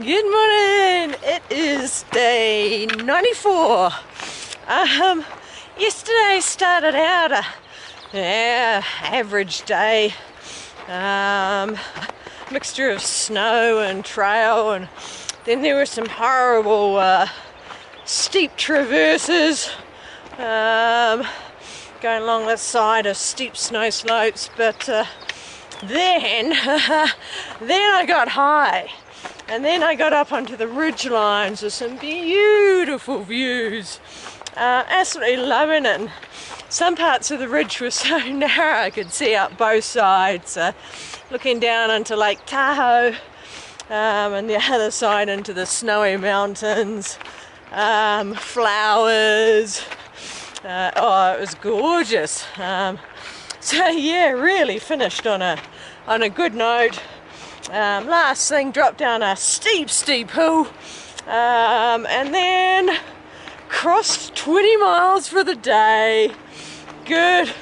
Good morning. It is day 94. Yesterday started out a average day. Mixture of snow and trail, and then there were some horrible steep traverses going along the side of steep snow slopes. But then I got high. And then I got up onto the ridge lines with some beautiful views. Absolutely loving it. And some parts of the ridge were so narrow I could see up both sides. Looking down into Lake Tahoe, and the other side into the snowy mountains. Flowers. Oh, it was gorgeous. So yeah, really finished on a good note. Last thing, dropped down a steep hill, and then crossed 20 miles for the day. Good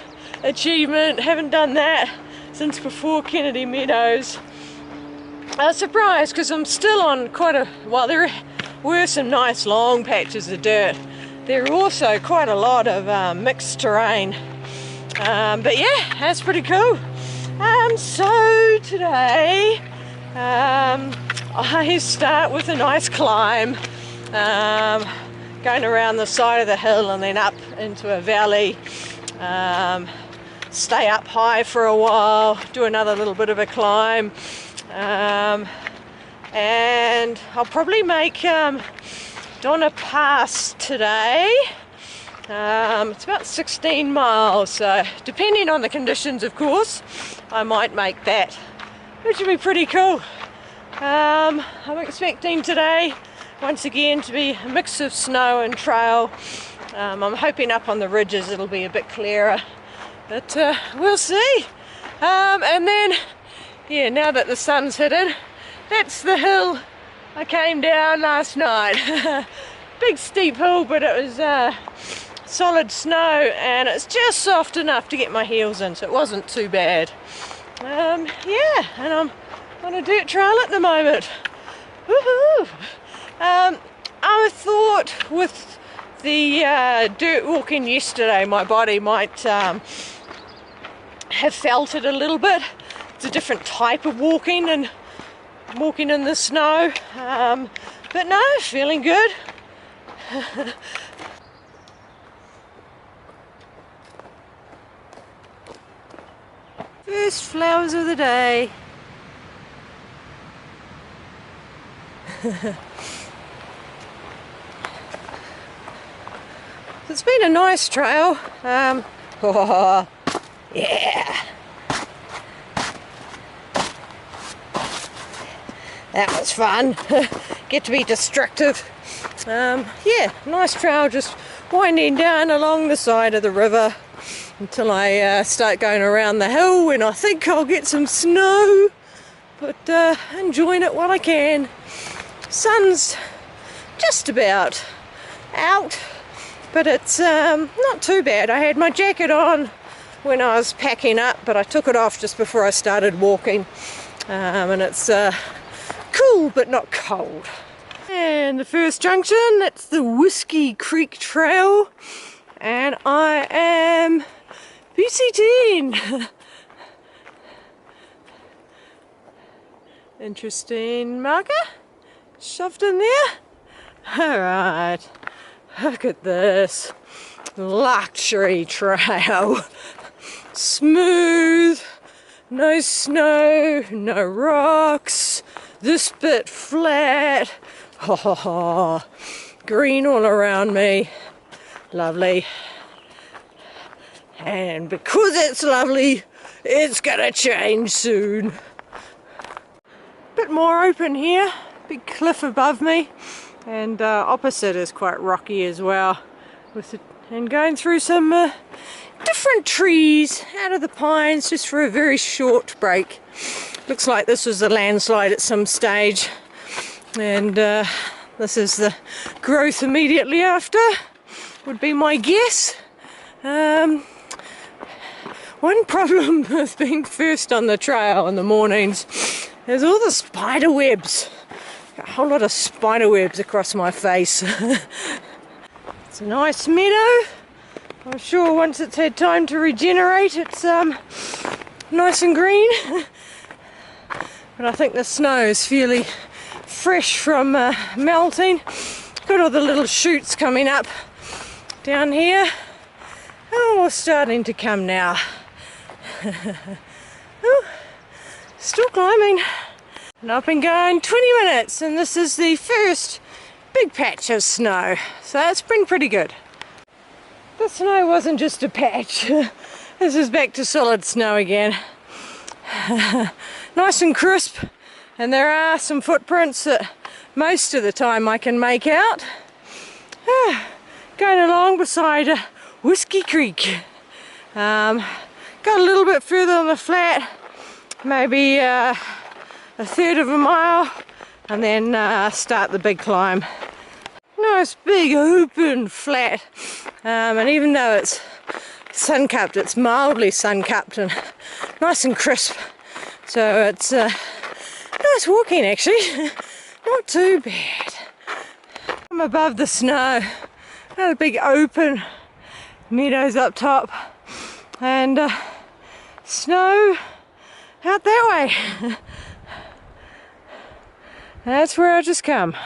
achievement. Haven't done that since before Kennedy Meadows. I was surprised because I'm still on well, there were some nice long patches of dirt. There are also quite a lot of mixed terrain, but yeah, that's pretty cool. So today I start with a nice climb, going around the side of the hill and then up into a valley, stay up high for a while, do another little bit of a climb, and I'll probably make Donna Pass today. It's about 16 miles, so depending on the conditions, of course, I might make that, which would be pretty cool. I'm expecting today, once again, to be a mix of snow and trail. I'm hoping up on the ridges it'll be a bit clearer, but we'll see. And then, yeah, now that the sun's hidden, that's the hill I came down last night. Big steep hill, but it was solid snow, and it's just soft enough to get my heels in, so it wasn't too bad. Yeah, and I'm on a dirt trail at the moment. Woohoo! I thought with the dirt walking yesterday, my body might have felt it a little bit. It's a different type of walking and walking in the snow, but no, feeling good. First flowers of the day. It's been a nice trail. Oh, yeah. That was fun. Get to be destructive. Yeah, nice trail, just winding down along the side of the river until I start going around the hill, when I think I'll get some snow, but enjoying it while I can. Sun's just about out, but it's not too bad. I had my jacket on when I was packing up, but I took it off just before I started walking, and it's cool but not cold. And the first junction, that's the Whiskey Creek Trail, and I am BC10. Interesting marker shoved in there. Alright, look at this luxury trail. Smooth, no snow, no rocks, this bit flat. Oh, green all around me. Lovely. And because it's lovely, it's gonna change soon. Bit more open here, big cliff above me, and opposite is quite rocky as well, and going through some different trees out of the pines just for a very short break. Looks like this was a landslide at some stage, and this is the growth immediately after, would be my guess. One problem with being first on the trail in the mornings is all the spider webs A whole lot of spider webs across my face. It's a nice meadow. I'm sure once it's had time to regenerate, it's nice and green. But I think the snow is fairly fresh from melting. Got all the little shoots coming up down here. Oh, starting to come now. Oh, still climbing. And I've been going 20 minutes and this is the first big patch of snow. So that's been pretty good. The snow wasn't just a patch. This is back to solid snow again. Nice and crisp, and there are some footprints that most of the time I can make out. Going along beside Whiskey Creek. Got a little bit further on the flat, maybe a third of a mile, and then start the big climb. Nice big open flat, and even though it's sun-cupped, it's mildly sun-cupped and nice and crisp, so it's nice walking actually. Not too bad. I'm above the snow, got a big open meadows up top and snow out that way. That's where I just come.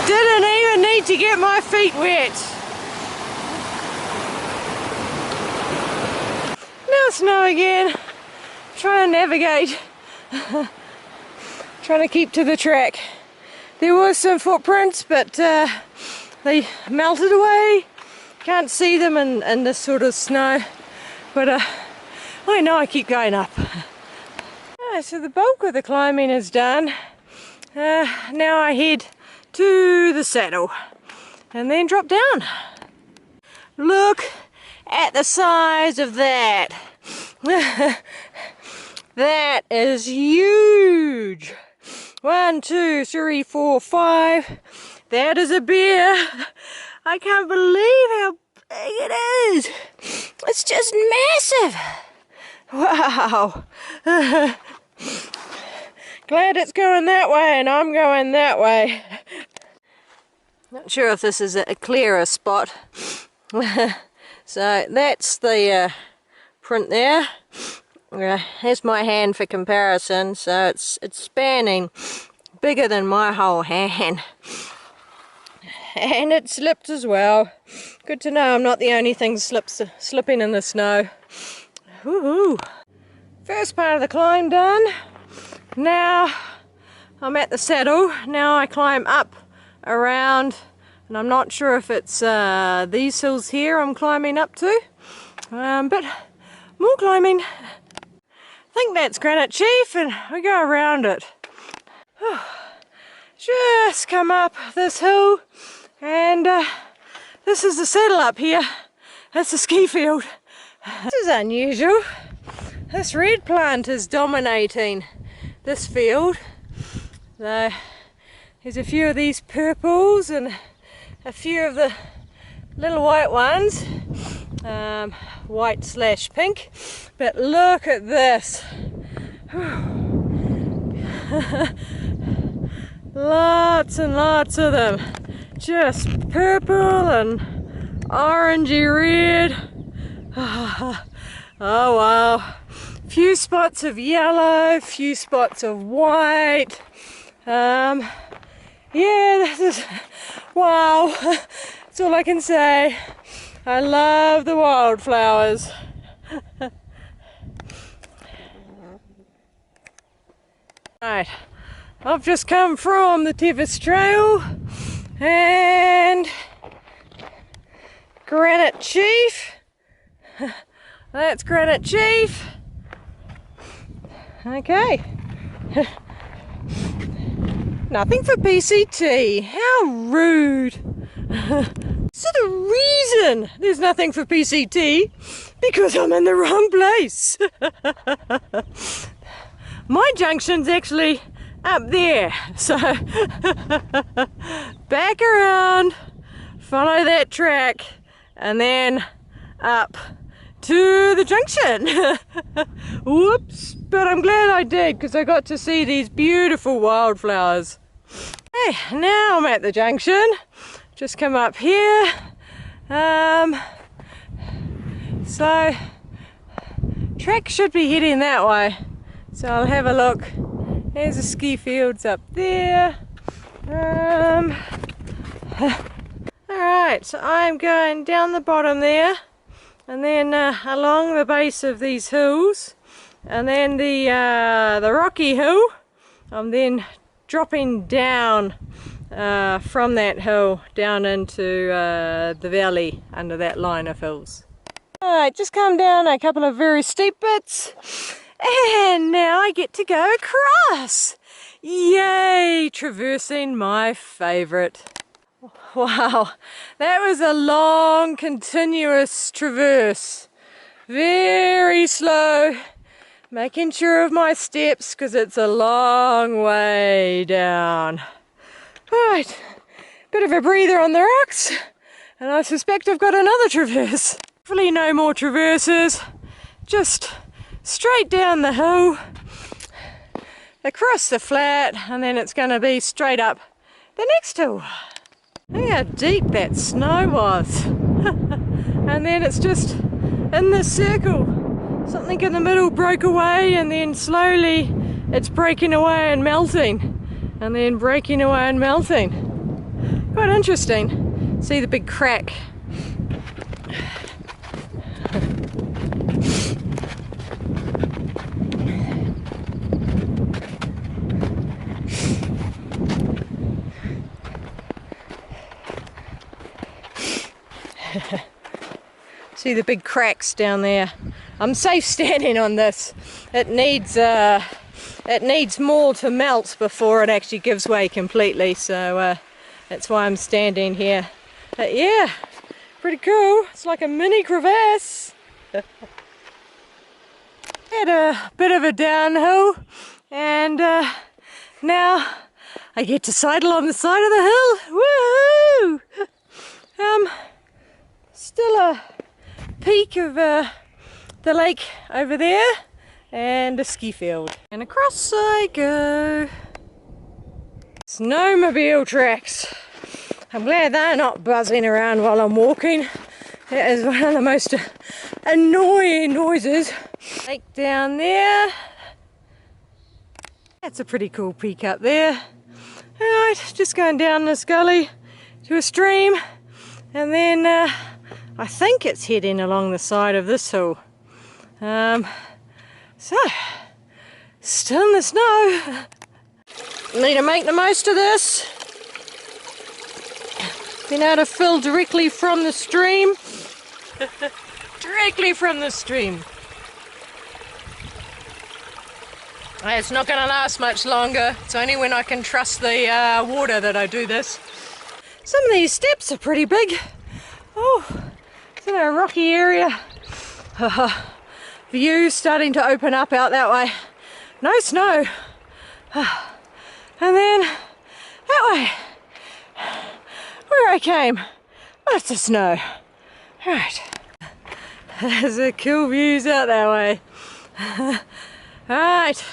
Didn't even need to get my feet wet. Now snow again. Trying to navigate. Trying to keep to the track. There were some footprints, but they melted away. Can't see them in this sort of snow. But I know I keep going up. So the bulk of the climbing is done. Now I head to the saddle and then drop down. Look at the size of that. That is huge. 1, 2, 3, 4, 5. That is a bear. I can't believe how big it is. It's just massive. Wow. Glad it's going that way and I'm going that way. Not sure if this is a clearer spot. So that's the print there. Here's my hand for comparison. So it's spanning bigger than my whole hand. And it slipped as well. Good to know I'm not the only thing slipping in the snow. Woohoo! First part of the climb done. Now I'm at the saddle. Now I climb up around, and I'm not sure if it's these hills here I'm climbing up to, but more climbing. I think that's Granite Chief, and we go around it. Just come up this hill, and this is the saddle up here. That's the ski field. This is unusual. This red plant is dominating this field. So there's a few of these purples and a few of the little white ones, white / pink. But look at this. Lots and lots of them. Just purple and orangey red. Oh wow. Few spots of yellow, few spots of white. Yeah, this is wow. That's all I can say. I love the wildflowers. Right, I've just come from the Tevis Trail and Granite Chief. That's Granite Chief. Okay. Nothing for PCT. How rude. So the reason there's nothing for PCT, because I'm in the wrong place. My junction's actually up there. So back around, follow that track, and then up to the junction. Whoops, but I'm glad I did because I got to see these beautiful wildflowers. Hey, now I'm at the junction. Just come up here. So track should be heading that way. So I'll have a look. There's the ski fields up there. Alright, so I'm going down the bottom there, and then along the base of these hills, and then the rocky hill. I'm then dropping down from that hill down into the valley under that line of hills. Alright, just come down a couple of very steep bits, and now I get to go across. Yay! Traversing my favourite. Wow, that was a long, continuous traverse. Very slow, making sure of my steps because it's a long way down. Right, bit of a breather on the rocks, and I suspect I've got another traverse. Hopefully no more traverses, just straight down the hill, across the flat, and then it's going to be straight up the next hill. Look how deep that snow was. And then it's just in this circle. Something in the middle broke away, and then slowly it's breaking away and melting. And then breaking away and melting. Quite interesting. See the big crack. See the big cracks down there. I'm safe standing on this. It needs more to melt before it actually gives way completely, so that's why I'm standing here. But yeah, pretty cool. It's like a mini crevasse. Had a bit of a downhill, and now I get to sidle on the side of the hill. Woohoo! Still a peak of the lake over there, and a ski field. And across I go. Snowmobile tracks. I'm glad they're not buzzing around while I'm walking. That is one of the most annoying noises. Lake down there. That's a pretty cool peak up there. Alright, just going down this gully to a stream, and then I think it's heading along the side of this hill. So, still in the snow. Need to make the most of this. Been able to fill directly from the stream. Directly from the stream. It's not going to last much longer. It's only when I can trust the water that I do this. Some of these steps are pretty big. Oh, it's in a rocky area. View starting to open up out that way. No snow. And then that way, where I came, lots of snow. Alright, there's a cool views out that way. Alright,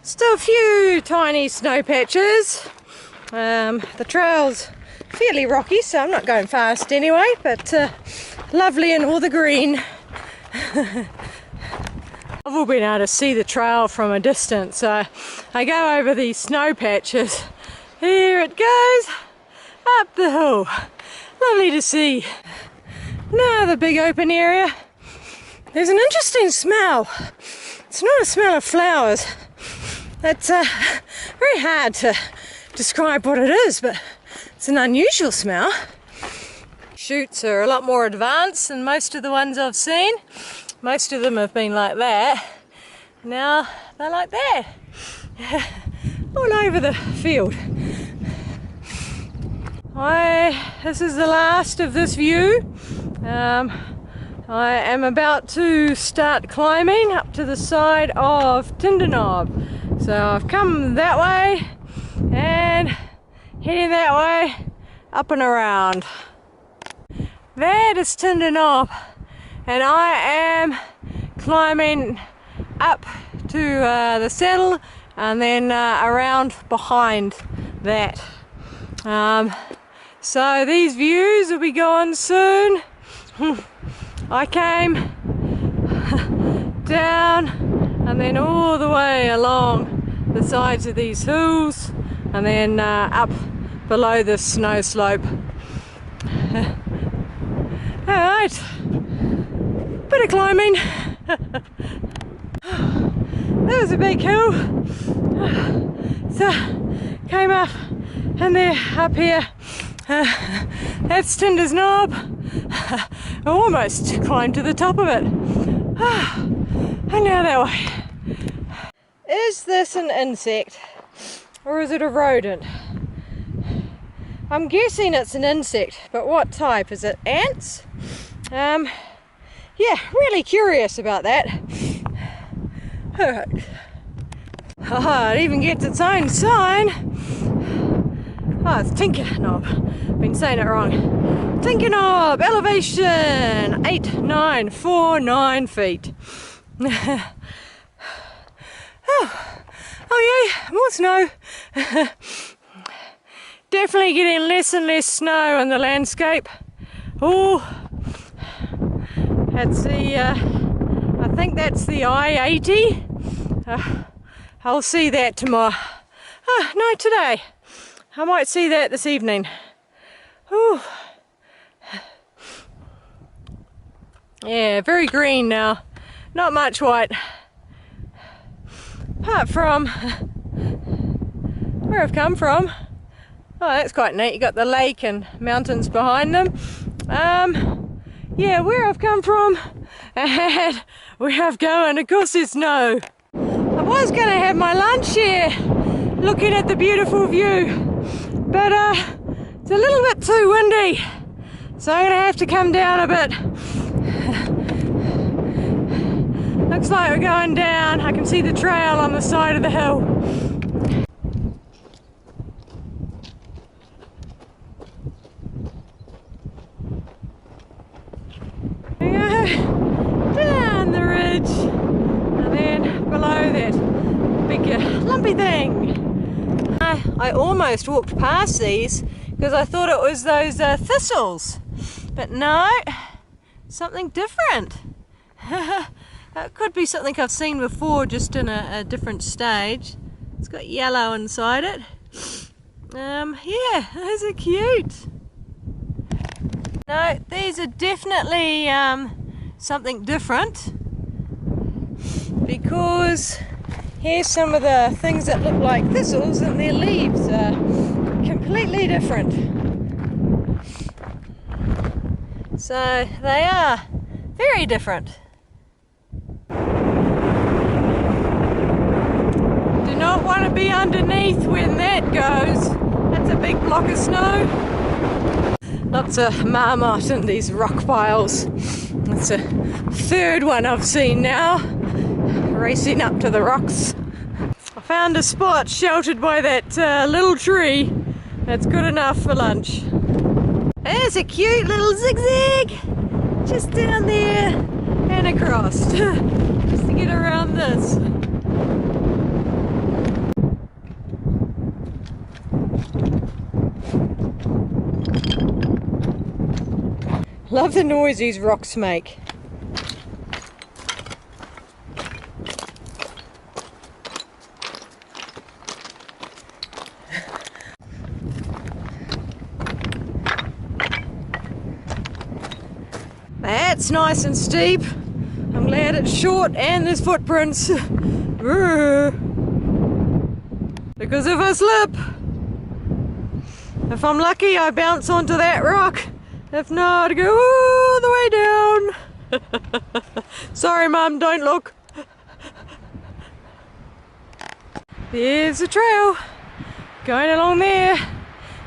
still a few tiny snow patches. The trail's fairly rocky, so I'm not going fast anyway, but lovely in all the green. I've all been able to see the trail from a distance, so I go over these snow patches. Here it goes, up the hill. Lovely to see. Now the big open area. There's an interesting smell. It's not a smell of flowers. It's very hard to describe what it is, but it's an unusual smell. Shoots are a lot more advanced than most of the ones I've seen. Most of them have been like that. Now they're like that. All over the field. This is the last of this view. I am about to start climbing up to the side of Tindenob. So I've come that way and heading that way, up and around. That is Tindenob. and I am climbing up to the saddle and then around behind that. So these views will be gone soon. I came down and then all the way along the sides of these hills and then up below the snow slope. Alright, bit of climbing. That was a big hill. So came up and there up here. That's Tinder's Knob. I almost climbed to the top of it. And now that way. Is this an insect or is it a rodent? I'm guessing it's an insect, but what type? Is it ants? Yeah, really curious about that. Alright. It even gets its own sign. Oh, it's Tinker Knob. Been saying it wrong. Tinker Knob, elevation 8949 feet. Oh yeah, more snow. Definitely getting less and less snow in the landscape. Oh, that's the, I think that's the I-80. I'll see that tomorrow. Oh, no, today. I might see that this evening. Ooh. Yeah, very green now. Not much white. Apart from where I've come from. Oh, that's quite neat. You got the lake and mountains behind them. Yeah, where I've come from and where I've going, of course there's snow. I was going to have my lunch here, looking at the beautiful view, but it's a little bit too windy, so I'm going to have to come down a bit. Looks like we're going down. I can see the trail on the side of the hill. Down the ridge and then below that big lumpy thing. I almost walked past these because I thought it was those thistles, but no, something different. It could be something I've seen before, just in a different stage. It's got yellow inside it. Yeah, those are cute. No, these are definitely something different, because here's some of the things that look like thistles and their leaves are completely different. So they are very different. Do not want to be underneath when that goes. That's a big block of snow. Lots of marmot in these rock piles. That's a third one I've seen now, racing up to the rocks. I found a spot sheltered by that little tree. That's good enough for lunch. There's a cute little zigzag just down there and across, just to get around this. Love the noise these rocks make. That's nice and steep. I'm glad it's short and there's footprints. Because if I slip, if I'm lucky, I bounce onto that rock. If not, I go all the way down. Sorry, Mum, don't look. There's a trail going along there.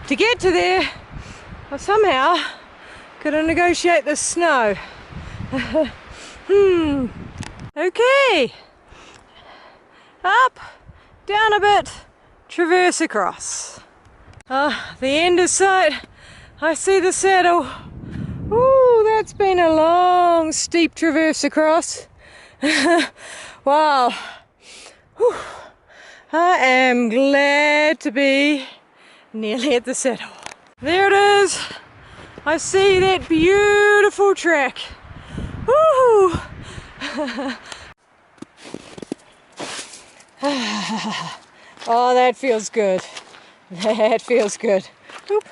To get to there, I somehow gotta negotiate the snow. Okay. Up, down a bit, traverse across. The end is sight. I see the saddle. Ooh. Woo, that's been a long, steep traverse across. Wow. Whew. I am glad to be nearly at the saddle. There it is. I see that beautiful track. Woo! Oh, that feels good. That feels good. Oop.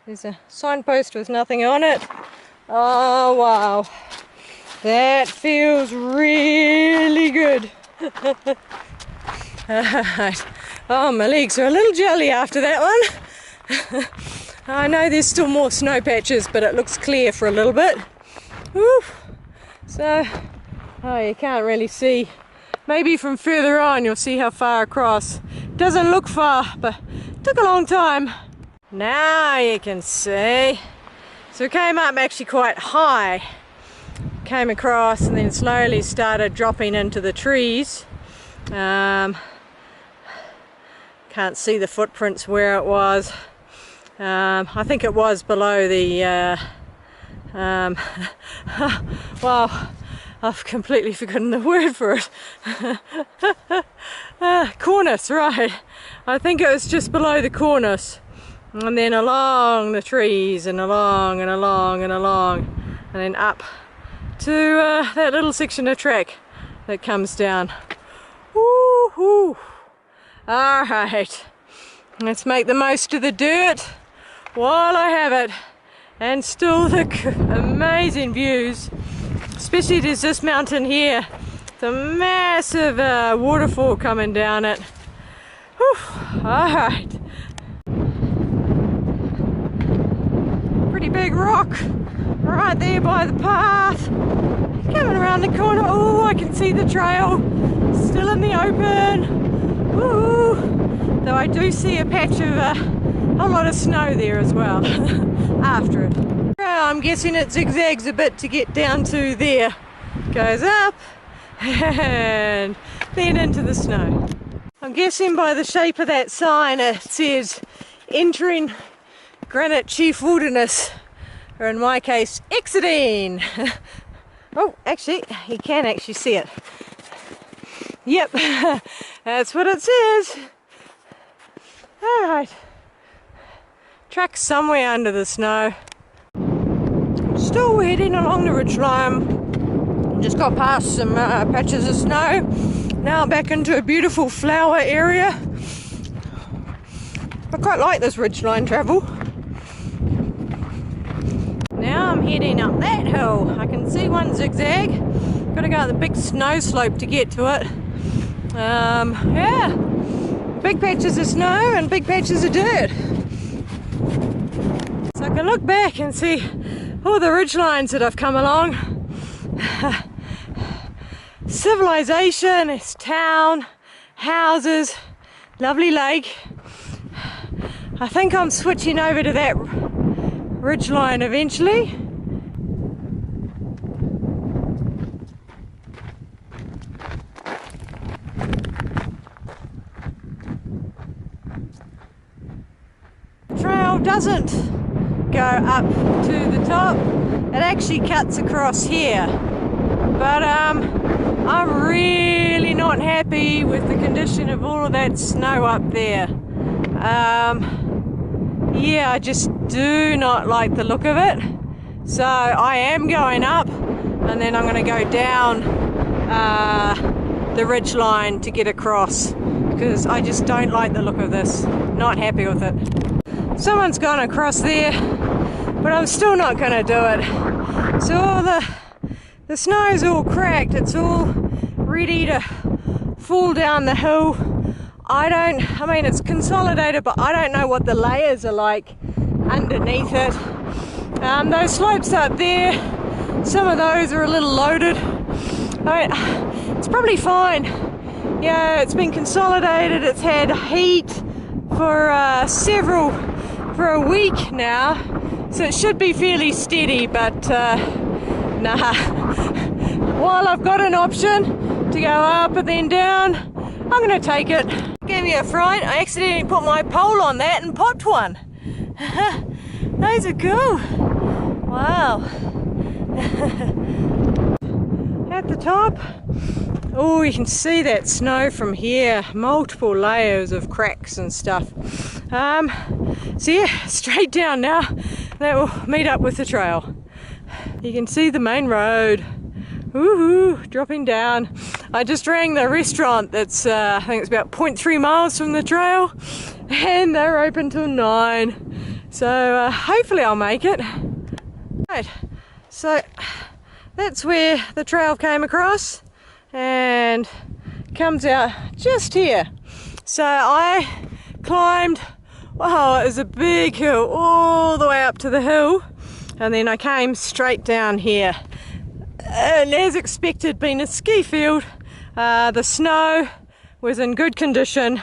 There's a signpost with nothing on it. Oh, wow. That feels really good. Oh, my legs are a little jelly after that one. I know there's still more snow patches, but it looks clear for a little bit. Woo. So, oh, you can't really see. Maybe from further on you'll see how far across. Doesn't look far, but it took a long time. Now you can see. So we came up actually quite high. Came across and then slowly started dropping into the trees. Can't see the footprints where it was. I think it was below the wow, I've completely forgotten the word for it. Cornice, right. I think it was just below the cornice. And then along the trees and along and along and along. And then up to that little section of track that comes down. Woo-hoo. Alright. Let's make the most of the dirt while I have it. And still the amazing views. Especially there's this mountain here. It's a massive waterfall coming down it. Alright. Pretty big rock right there by the path. Coming around the corner. Oh, I can see the trail. Still in the open. Ooh. Though I do see a patch of a lot of snow there as well after it. I'm guessing it zigzags a bit to get down to there. Goes up and then into the snow. I'm guessing by the shape of that sign it says entering Granite Chief Wilderness, or in my case exiting. Oh, actually you can actually see it. Yep, that's what it says. Alright, track somewhere under the snow. Still heading along the ridgeline. Just got past some patches of snow. Now back into a beautiful flower area. I quite like this ridgeline travel. Now I'm heading up that hill. I can see one zigzag. Got to go up the big snow slope to get to it. Yeah, big patches of snow and big patches of dirt. So I can look back and see all the ridge lines that I've come along. Civilization, it's town, houses, lovely lake. I think I'm switching over to that ridge line eventually. The trail doesn't go up to the top, it actually cuts across here, but I'm really not happy with the condition of all of that snow up there. Yeah, I just do not like the look of it, so I am going up and then I'm going to go down the ridge line to get across, because I just don't like the look of this, not happy with it. Someone's gone across there, but I'm still not going to do it. So all the snow's all cracked, it's all ready to fall down the hill. I mean it's consolidated, but I don't know what the layers are like underneath it. Those slopes up there, some of those are a little loaded. It's probably fine. Yeah, it's been consolidated, it's had heat for a week now, so it should be fairly steady, but nah. While I've got an option to go up and then down, I'm going to take it. Gave me a fright, I accidentally put my pole on that and popped one. Those are cool. Wow. At the top, oh, you can see that snow from here, multiple layers of cracks and stuff. So yeah, straight down now, that will meet up with the trail. You can see the main road, woohoo, dropping down. I just rang the restaurant that's, I think it's about 0.3 miles from the trail, and they're open till 9. So hopefully I'll make it. Right, so that's where the trail came across and comes out just here. So I climbed, wow, it was a big hill all the way up to the hill, and then I came straight down here. And as expected, being a ski field, the snow was in good condition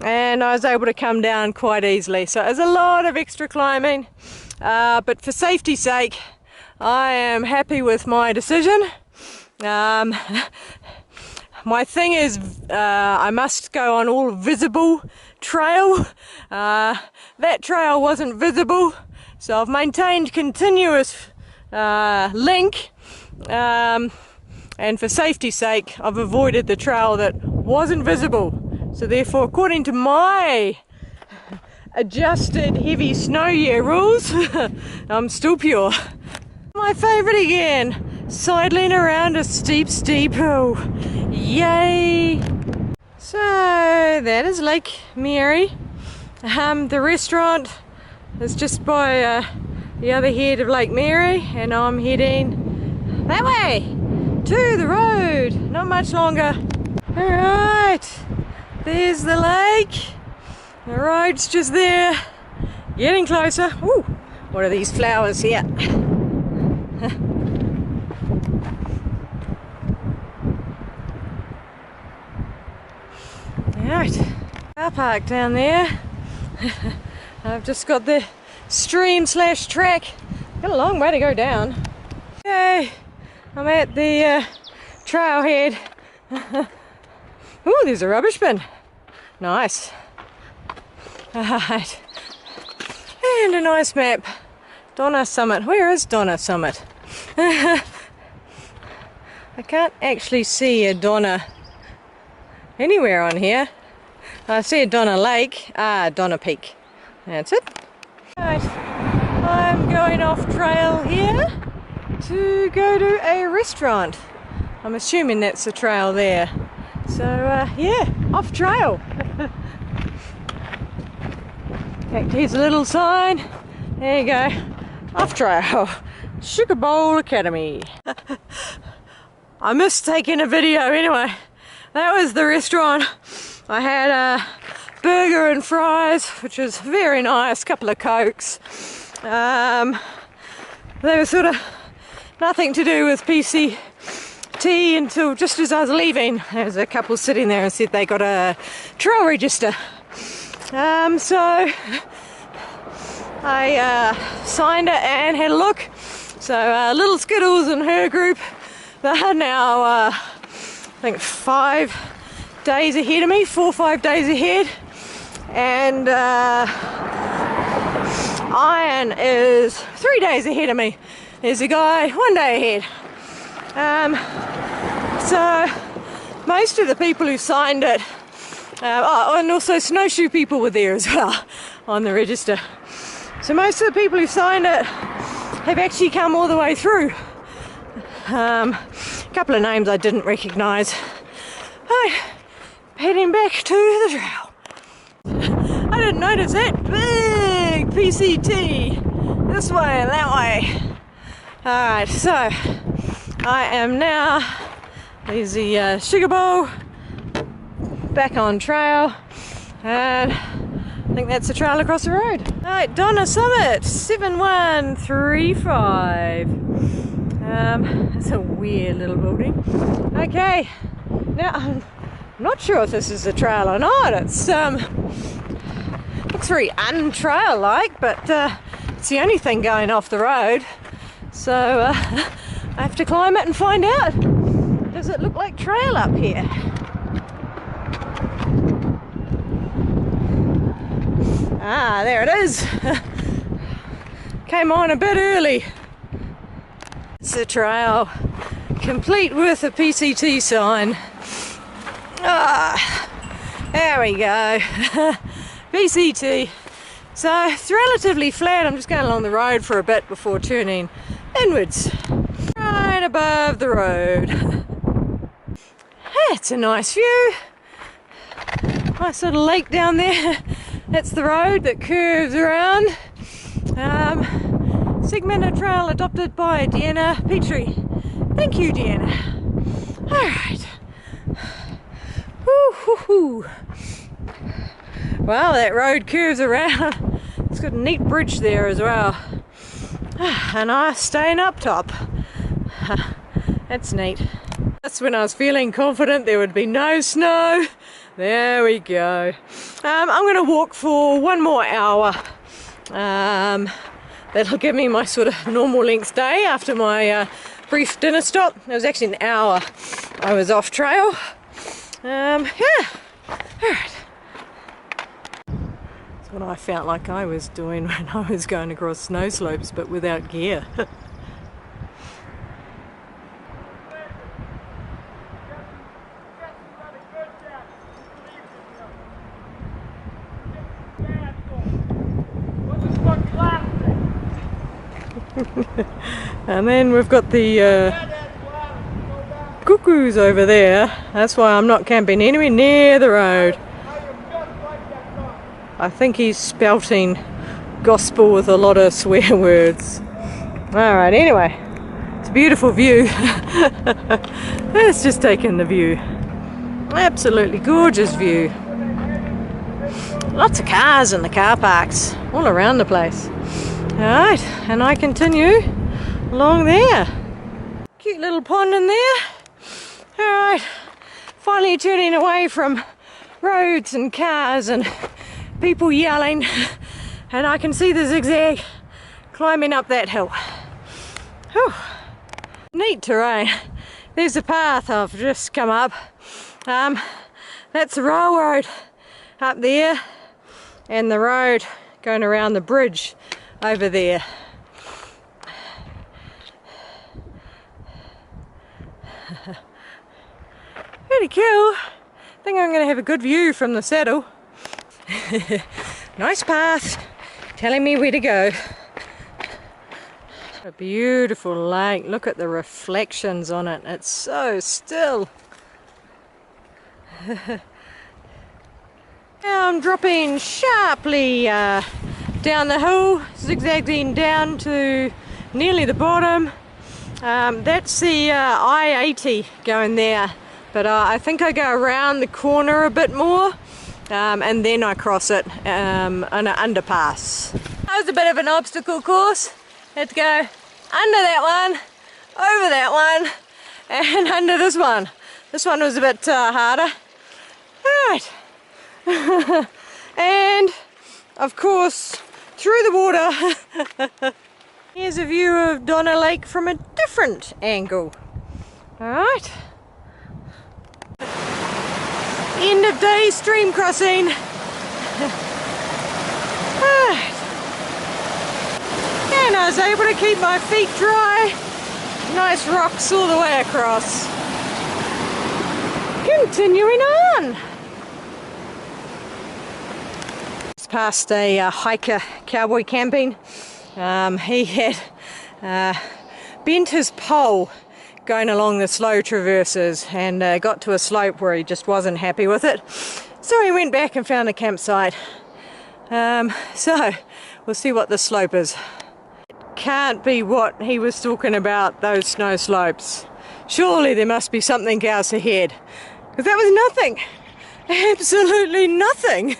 and I was able to come down quite easily. So it was a lot of extra climbing, but for safety's sake, I am happy with my decision. My thing is, I must go on all visible trail. That trail wasn't visible, so I've maintained continuous link, and for safety's sake, I've avoided the trail that wasn't visible. So therefore, according to my adjusted heavy snow year rules, I'm still pure. My favourite again, sidling around a steep hill. Yay! So that is Lake Mary. The restaurant is just by the other head of Lake Mary, and I'm heading that way to the road. Not much longer. Alright, there's the lake. The road's just there. Getting closer. Ooh, what are these flowers here? Right, car park down there. I've just got the stream/track. Got a long way to go down. Okay, I'm at the trailhead. Ooh, there's a rubbish bin. Nice. Alright, and a nice map. Donna Summit. Where is Donna Summit? I can't actually see a Donna anywhere on here. I see a Donna Lake. Ah, Donna Peak. That's it. Right, I'm going off trail here to go to a restaurant. I'm assuming that's the trail there. So yeah, off trail. In fact, here's a little sign. There you go. Off trail. Sugar Bowl Academy. I missed taking a video anyway. That was the restaurant. I had a burger and fries, which was very nice, couple of Cokes. They were sort of nothing to do with PCT until just as I was leaving. There was a couple sitting there and said they got a trail register. So I signed it and had a look. So little Skittles and her group, they're now I think 5 days ahead of me, 4 or 5 days ahead, and Iron is 3 days ahead of me. There's a guy 1 day ahead. So most of the people who signed it, oh, and also snowshoe people were there as well on the register. So most of the people who signed it have actually come all the way through. A couple of names I didn't recognise. Right, heading back to the trail. I didn't notice that big PCT this way and that way. Alright, so I am now, there's the Sugar Bowl, back on trail, and I think that's the trail across the road. Alright, Donna Summit, 7135. It's a weird little building. Okay, now I'm not sure if this is a trail or not. It's looks very untrail-like, but it's the only thing going off the road. So I have to climb it and find out. Does it look like trail up here? Ah, there it is. Came on a bit early. It's a trail complete with a PCT sign. There we go. PCT. So it's relatively flat. I'm just going along the road for a bit before turning inwards. Right above the road. It's a nice view. Nice little lake down there. That's the road that curves around. Segmented trail adopted by Deanna Petrie. Thank you, Deanna. Alright. Well, that road curves around. It's got a neat bridge there as well. And I'm staying up top. That's neat. That's when I was feeling confident there would be no snow. There we go. I'm going to walk for 1 more hour. That'll give me my sort of normal length day after my brief dinner stop. It was actually an hour I was off trail. Yeah. Alright. That's what I felt like I was doing when I was going across snow slopes, but without gear. And then we've got the cuckoos over there. That's why I'm not camping anywhere near the road. I think he's spouting gospel with a lot of swear words. Alright, anyway, it's a beautiful view. Let's just take in the view. Absolutely gorgeous view. Lots of cars in the car parks all around the place. Alright, and I continue along there. Cute little pond in there. Alright, finally turning away from roads and cars and people yelling, and I can see the zigzag climbing up that hill. Whew. Neat terrain. There's a path I've just come up. That's the railroad up there, and the road going around the bridge over there. Pretty cool. I think I'm going to have a good view from the saddle. Nice path telling me where to go. A beautiful lake. Look at the reflections on it. It's so still. Now I'm dropping sharply down the hill, zigzagging down to nearly the bottom. That's the I-80 going there, but I think I go around the corner a bit more, and then I cross it on an underpass. That was a bit of an obstacle course. Had to go under that one, over that one, and under this one. This one was a bit harder. Alright. And of course, through the water, here's a view of Donna Lake from a different angle. Alright. End of day stream crossing. Alright. And I was able to keep my feet dry. Nice rocks all the way across. Continuing on. Past a hiker cowboy camping. He had bent his pole going along the slow traverses and got to a slope where he just wasn't happy with it. So he went back and found a campsite. So we'll see what the slope is. It can't be what he was talking about, those snow slopes. Surely there must be something else ahead. Because that was nothing. Absolutely nothing.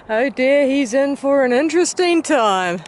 Oh dear, he's in for an interesting time.